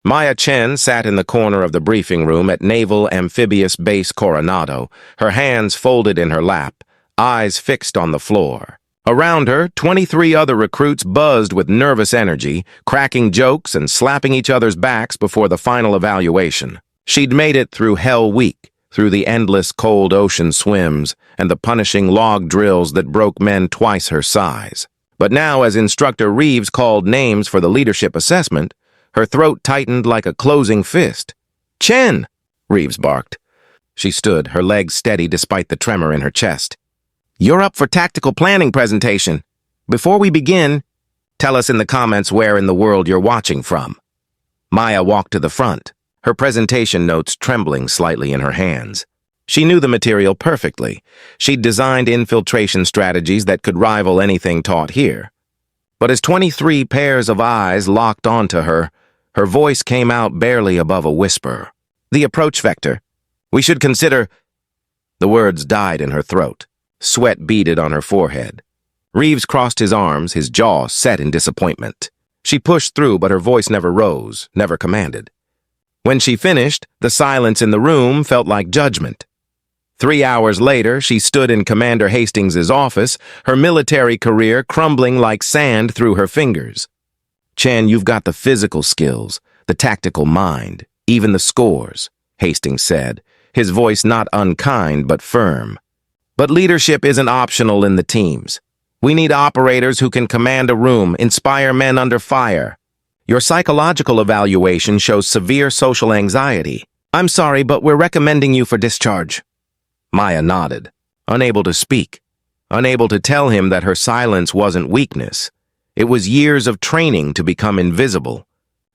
Maya Chen sat in the corner of the briefing room at Naval Amphibious Base Coronado, her hands folded in her lap, eyes fixed on the floor. Around her, 23 other recruits buzzed with nervous energy, cracking jokes and slapping each other's backs before the final evaluation. She'd made it through Hell Week, through the endless cold ocean swims and the punishing log drills that broke men twice her size. But now, as Instructor Reeves called names for the leadership assessment, her throat tightened like a closing fist. "Chen!" Reeves barked. She stood, her legs steady despite the tremor in her chest. "You're up for tactical planning presentation. Before we begin, tell us in the comments where in the world you're watching from." Maya walked to the front, her presentation notes trembling slightly in her hands. She knew the material perfectly. She'd designed infiltration strategies that could rival anything taught here. But as 23 pairs of eyes locked onto her, her voice came out barely above a whisper. "The approach vector. We should consider—" The words died in her throat. Sweat beaded on her forehead. Reeves crossed his arms, his jaw set in disappointment. She pushed through, but her voice never rose, never commanded. When she finished, the silence in the room felt like judgment. 3 hours later, she stood in Commander Hastings's office, her military career crumbling like sand through her fingers. "Chen, you've got the physical skills, the tactical mind, even the scores," Hastings said, his voice not unkind but firm. "But leadership isn't optional in the teams. We need operators who can command a room, inspire men under fire. Your psychological evaluation shows severe social anxiety. I'm sorry, but we're recommending you for discharge." Maya nodded, unable to speak, unable to tell him that her silence wasn't weakness. It was years of training to become invisible,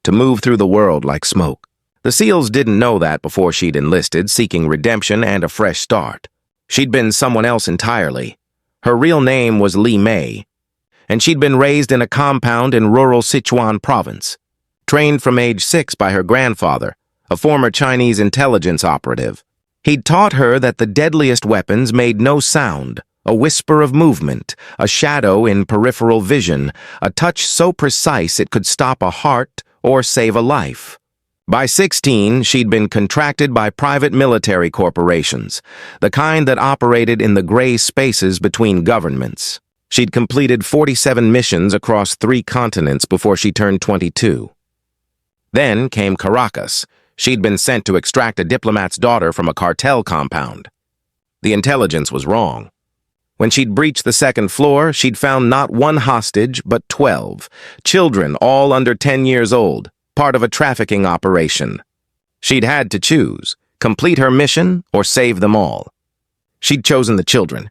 to move through the world like smoke. The SEALs didn't know that before she'd enlisted, seeking redemption and a fresh start. She'd been someone else entirely. Her real name was Li Mei, and she'd been raised in a compound in rural Sichuan province, trained from age 6 by her grandfather, a former Chinese intelligence operative. He'd taught her that the deadliest weapons made no sound, a whisper of movement, a shadow in peripheral vision, a touch so precise it could stop a heart or save a life. By 16, she'd been contracted by private military corporations, the kind that operated in the gray spaces between governments. She'd completed 47 missions across 3 continents before she turned 22. Then came Caracas. She'd been sent to extract a diplomat's daughter from a cartel compound. The intelligence was wrong. When she'd breached the 2nd floor, she'd found not 1 hostage, but 12, children all under 10 years old, part of a trafficking operation. She'd had to choose, complete her mission or save them all. She'd chosen the children.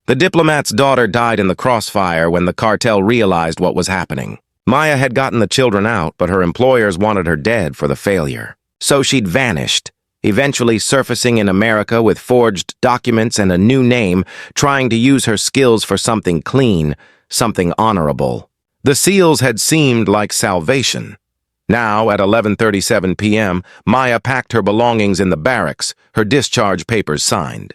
The diplomat's daughter died in the crossfire when the cartel realized what was happening. Maya had gotten the children out, but her employers wanted her dead for the failure. So she'd vanished, eventually surfacing in America with forged documents and a new name, trying to use her skills for something clean, something honorable. The SEALs had seemed like salvation. Now, at 11:37 p.m., Maya packed her belongings in the barracks, her discharge papers signed.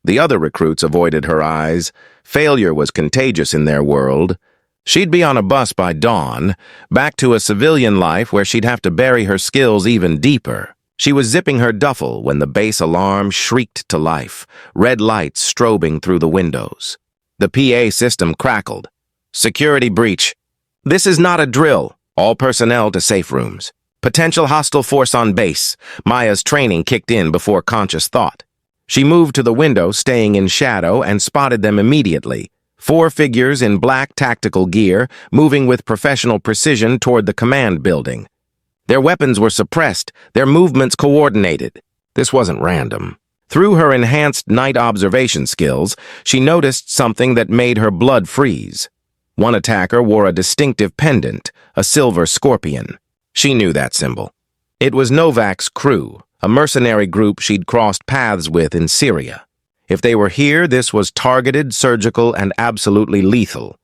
The other recruits avoided her eyes. Failure was contagious in their world. She'd be on a bus by dawn, back to a civilian life where she'd have to bury her skills even deeper. She was zipping her duffel when the base alarm shrieked to life, red lights strobing through the windows. The PA system crackled. "Security breach. This is not a drill. All personnel to safe rooms. Potential hostile force on base." Maya's training kicked in before conscious thought. She moved to the window, staying in shadow, and spotted them immediately. 4 figures in black tactical gear, moving with professional precision toward the command building. Their weapons were suppressed, their movements coordinated. This wasn't random. Through her enhanced night observation skills, she noticed something that made her blood freeze. One attacker wore a distinctive pendant, a silver scorpion. She knew that symbol. It was Novak's crew, a mercenary group she'd crossed paths with in Syria. If they were here, this was targeted, surgical, and absolutely lethal.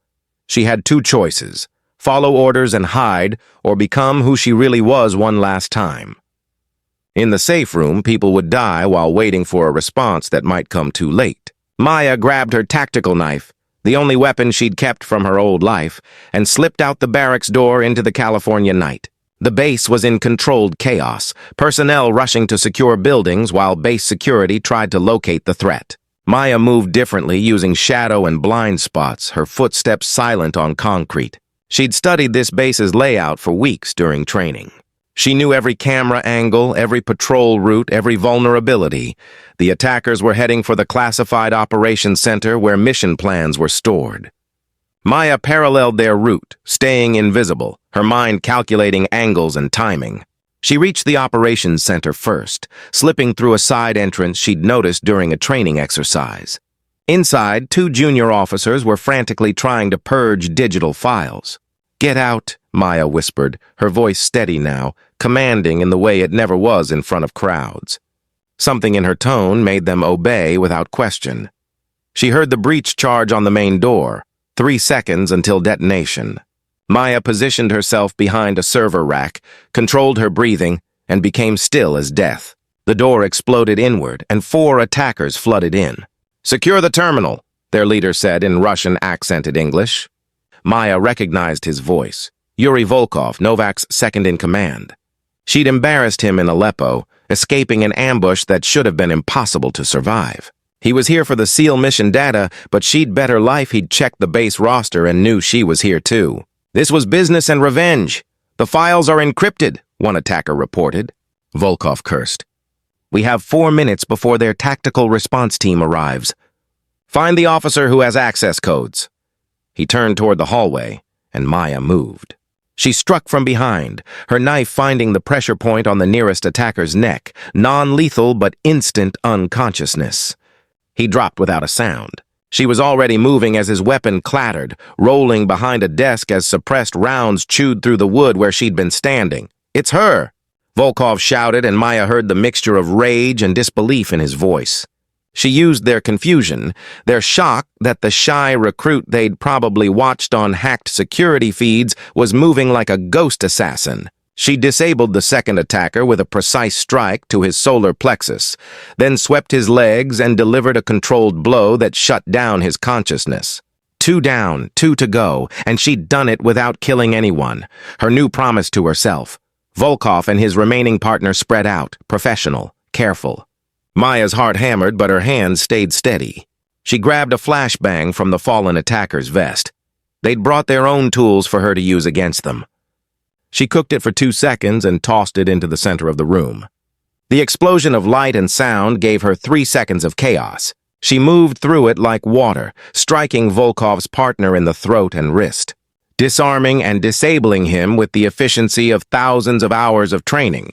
She had 2 choices: follow orders and hide, or become who she really was one last time. In the safe room, people would die while waiting for a response that might come too late. Maya grabbed her tactical knife, the only weapon she'd kept from her old life, and slipped out the barracks door into the California night. The base was in controlled chaos, personnel rushing to secure buildings while base security tried to locate the threat. Maya moved differently, using shadow and blind spots, her footsteps silent on concrete. She'd studied this base's layout for weeks during training. She knew every camera angle, every patrol route, every vulnerability. The attackers were heading for the classified operations center where mission plans were stored. Maya paralleled their route, staying invisible, her mind calculating angles and timing. She reached the operations center first, slipping through a side entrance she'd noticed during a training exercise. Inside, 2 junior officers were frantically trying to purge digital files. "Get out," Maya whispered, her voice steady now, commanding in the way it never was in front of crowds. Something in her tone made them obey without question. She heard the breach charge on the main door, 3 seconds until detonation. Maya positioned herself behind a server rack, controlled her breathing, and became still as death. The door exploded inward, and 4 attackers flooded in. "Secure the terminal," their leader said in Russian-accented English. Maya recognized his voice. Yuri Volkov, Novak's second-in-command. She'd embarrassed him in Aleppo, escaping an ambush that should have been impossible to survive. He was here for the SEAL mission data, but she'd bet her life he'd checked the base roster and knew she was here too. "This was business and revenge. The files are encrypted," one attacker reported. Volkov cursed. "We have 4 minutes before their tactical response team arrives. Find the officer who has access codes." He turned toward the hallway, and Maya moved. She struck from behind, her knife finding the pressure point on the nearest attacker's neck, non-lethal but instant unconsciousness. He dropped without a sound. She was already moving as his weapon clattered, rolling behind a desk as suppressed rounds chewed through the wood where she'd been standing. "It's her!" Volkov shouted, and Maya heard the mixture of rage and disbelief in his voice. She used their confusion, their shock that the shy recruit they'd probably watched on hacked security feeds was moving like a ghost assassin. She disabled the second attacker with a precise strike to his solar plexus, then swept his legs and delivered a controlled blow that shut down his consciousness. 2 down, 2 to go, and she'd done it without killing anyone, her new promise to herself. Volkov and his remaining partner spread out, professional, careful. Maya's heart hammered, but her hands stayed steady. She grabbed a flashbang from the fallen attacker's vest. They'd brought their own tools for her to use against them. She cooked it for 2 seconds and tossed it into the center of the room. The explosion of light and sound gave her 3 seconds of chaos. She moved through it like water, striking Volkov's partner in the throat and wrist, disarming and disabling him with the efficiency of thousands of hours of training.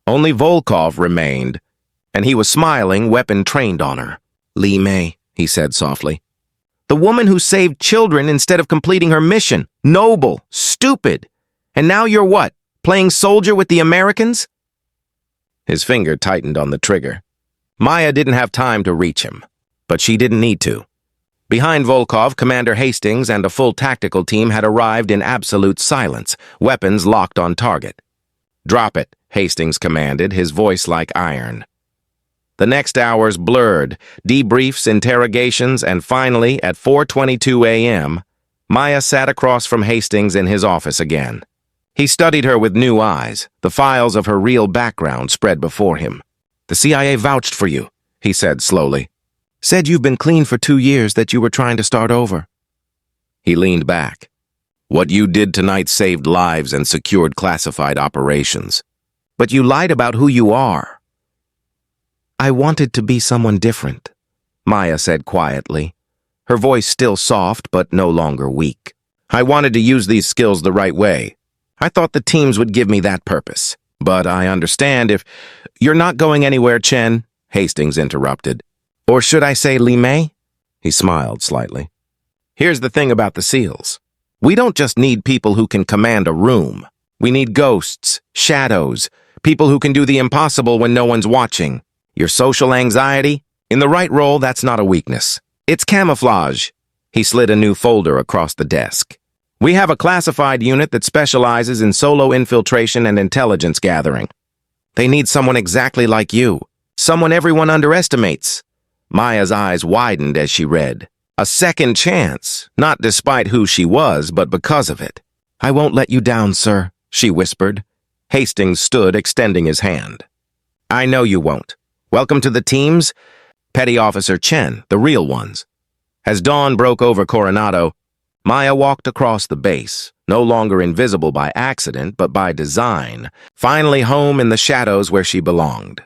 Only Volkov remained, and he was smiling, weapon trained on her. "Li Mei," he said softly. "The woman who saved children instead of completing her mission. Noble, stupid. And now you're what, playing soldier with the Americans?" His finger tightened on the trigger. Maya didn't have time to reach him, but she didn't need to. Behind Volkov, Commander Hastings and a full tactical team had arrived in absolute silence, weapons locked on target. "Drop it," Hastings commanded, his voice like iron. The next hours blurred, debriefs, interrogations, and finally, at 4:22 a.m., Maya sat across from Hastings in his office again. He studied her with new eyes, the files of her real background spread before him. "The CIA vouched for you," he said slowly. "Said you've been clean for 2 years, that you were trying to start over." He leaned back. "What you did tonight saved lives and secured classified operations. But you lied about who you are." "I wanted to be someone different," Maya said quietly, her voice still soft but no longer weak. "I wanted to use these skills the right way. I thought the teams would give me that purpose. But I understand if—" "You're not going anywhere, Chen," Hastings interrupted. "Or should I say Li Mei?" He smiled slightly. "Here's the thing about the SEALs. We don't just need people who can command a room. We need ghosts, shadows, people who can do the impossible when no one's watching. Your social anxiety? In the right role, that's not a weakness. It's camouflage." He slid a new folder across the desk. "We have a classified unit that specializes in solo infiltration and intelligence gathering. They need someone exactly like you, someone everyone underestimates." Maya's eyes widened as she read. A second chance, not despite who she was, but because of it. "I won't let you down, sir," she whispered, Hastings stood, extending his hand. I know you won't. Welcome to the teams, Petty Officer Chen, the real ones. As dawn broke over Coronado, Maya walked across the base, no longer invisible by accident but by design, finally home in the shadows where she belonged.